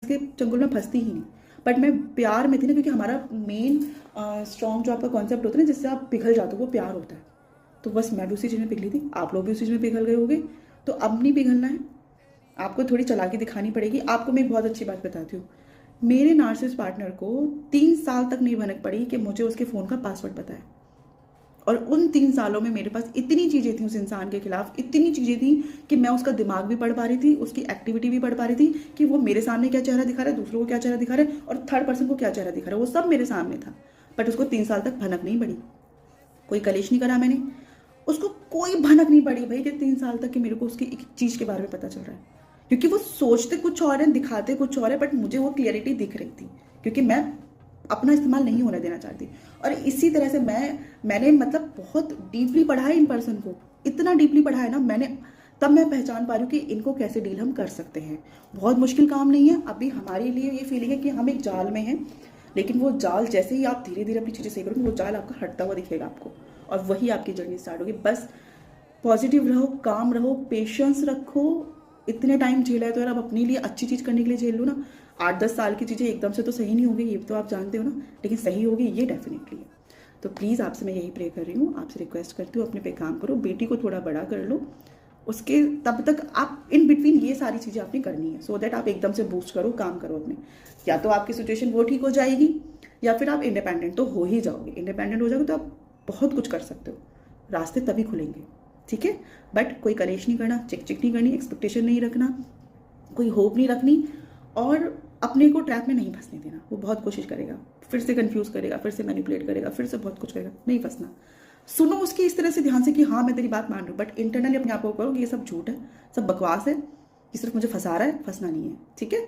के चंगुल में फंसती ही नहीं। बट मैं प्यार में थी ना, क्योंकि हमारा मेन स्ट्रॉन्ग जो आपका कॉन्सेप्ट होता है ना, जिससे आप पिघल जाते हो, वो प्यार होता है। तो बस मैं भी उसी चीज़ में पिघली थी, आप लोग भी उसी चीज़ में पिघल गए होंगे। तो अब नहीं पिघलना है, आपको थोड़ी चालाकी दिखानी पड़ेगी। आपको मैं एक बहुत अच्छी बात बताती हूँ, मेरे नार्सिसिस्ट पार्टनर को 3 साल तक नहीं भनक पड़ी कि मुझे उसके फ़ोन का पासवर्ड पता है। और उन 3 सालों में मेरे पास इतनी चीज़ें थी उस इंसान के खिलाफ, इतनी चीज़ें थी कि मैं उसका दिमाग भी पढ़ पा रही थी, उसकी एक्टिविटी भी पढ़ पा रही थी, कि वो मेरे सामने क्या चेहरा दिखा रहा है, दूसरों को क्या चेहरा दिखा रहा है, और थर्ड पर्सन को क्या चेहरा दिखा रहा है, वो सब मेरे सामने था। बट उसको 3 साल तक भनक नहीं पड़ी, कोई कलेश नहीं करा मैंने, उसको कोई भनक नहीं पड़ी भाई कि 3 साल तक कि मेरे को उसकी एक चीज़ के बारे में पता चल रहा है। क्योंकि वो सोचते कुछ और है, दिखाते कुछ और है, बट मुझे वो क्लियरिटी दिख रही थी, क्योंकि मैं अपना इस्तेमाल नहीं होने देना चाहती। और इसी तरह से मैंने मतलब बहुत डीपली पढ़ा है इन पर्सन को, इतना डीपली पढ़ा है ना मैंने, तब मैं पहचान पा रही हूँ कि इनको कैसे डील हम कर सकते हैं। बहुत मुश्किल काम नहीं है। अभी हमारे लिए ये फीलिंग है कि हम एक जाल में हैं, लेकिन वो जाल जैसे ही आप धीरे धीरे अपनी चीज़ें सही करोगे, वो जाल आपका हटता हुआ दिखेगा आपको, और वही आपकी जर्नी स्टार्ट होगी। बस पॉजिटिव रहो, काम रहो, पेशेंस रखो। इतने टाइम झेला है तो यार अब अपने लिए अच्छी चीज़ करने के लिए झेल लो ना। 8-10 साल की चीज़ें एकदम से तो सही नहीं होगी, ये तो आप जानते हो ना, लेकिन सही होगी ये डेफिनेटली है। तो प्लीज़ आपसे मैं यही प्रे कर रही हूँ, आपसे रिक्वेस्ट करती हूँ, अपने पे काम करो, बेटी को थोड़ा बड़ा कर लो। उसके तब तक आप इन बिटवीन ये सारी चीज़ें आपने करनी है, सो दैट आप एकदम से बूस्ट करो, काम करो अपने। या तो आपकी सिचुएशन वो ठीक हो जाएगी, या फिर आप इंडिपेंडेंट तो हो ही जाओगे। इंडिपेंडेंट हो जाओगे तो आप बहुत कुछ कर सकते हो, रास्ते तभी खुलेंगे, ठीक है। बट कोई कलेश नहीं करना, चिक चिक नहीं करनी, एक्सपेक्टेशन नहीं रखना, कोई होप नहीं रखनी, और अपने को ट्रैप में नहीं फंसने देना। वो बहुत कोशिश करेगा, फिर से कंफ्यूज करेगा, फिर से मैनिपुलेट करेगा, फिर से बहुत कुछ करेगा, नहीं फंसना। सुनो उसकी इस तरह से ध्यान से कि हाँ मैं तेरी बात मान रही हूँ, बट इंटरनली अपने आप को करो कि ये सब झूठ है, सब बकवास है, ये सिर्फ मुझे फंसा रहा है, फंसना नहीं है, ठीक है।